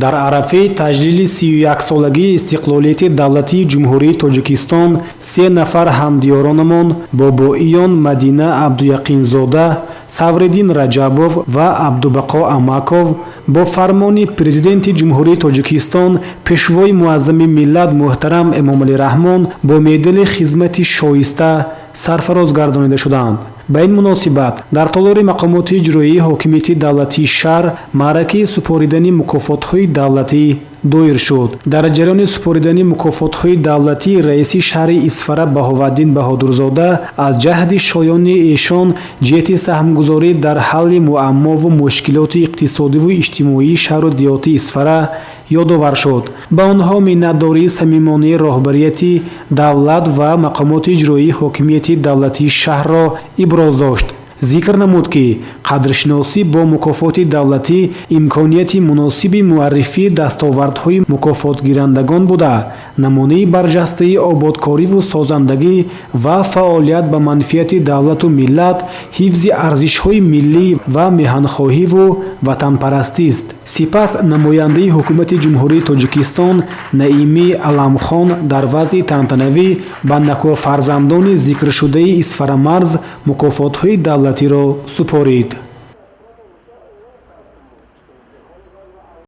дар арафаи таҷлили 31-солагии истиқлолияти давлатии ҷумҳурии Тоҷикистон 3 нафар ҳамдиёронамон Бобоиён Мадина Абдуяқинзода, Савриддин Раҷабов ва Абдубақо Амаков бо фармони Президенти Ҷумҳурии Тоҷикистон пешвои муаззами миллат муҳтарам Эмомалӣ Раҳмон бо медали хизмати шоиста сарфароз гардонида шуданд. ба ин муносибат дар толори мақомоти иҷроии ҳокимияти давлатии шаҳр маъракаи супоридани мукофотҳои давлатӣ доир шуд. дар ҷараёни супоридани мукофотҳои давлатӣ раиси шаҳри Исфара Баҳоваддин Баҳодурзода аз ҷаҳди шоёни эшон ҷиҳати саҳмгузорӣ дар ҳалли муаммову мушкилоти иқтисодиву иҷтимоии шаҳру диёти Исфара ёдовар шуд. ба онҳо миннатдории самимонаи роҳбарияти давлат ва мақомоти иҷроии ҳокимияти давлатии шаҳрро иброз дошт. зикр намуд ки қадршиносӣ бо мукофоти давлатӣ имконияти муносиби муаррифии дастовардҳои мукофотгирандагон буда намунаи барҷастаи ободкориву созандагӣ ва фаъолият ба манфиати давлату миллат, ҳифзи арзишҳои миллӣ ва меҳанхоҳиву ватанпарастист. сипас намояндаи ҳукумати ҷумҳурии Тоҷикистон Наимӣ Аламхон дар вазъи тантанавӣ ба накофарзандони зикршудаи Исфарамарз мукофотҳои давлатиро супорид.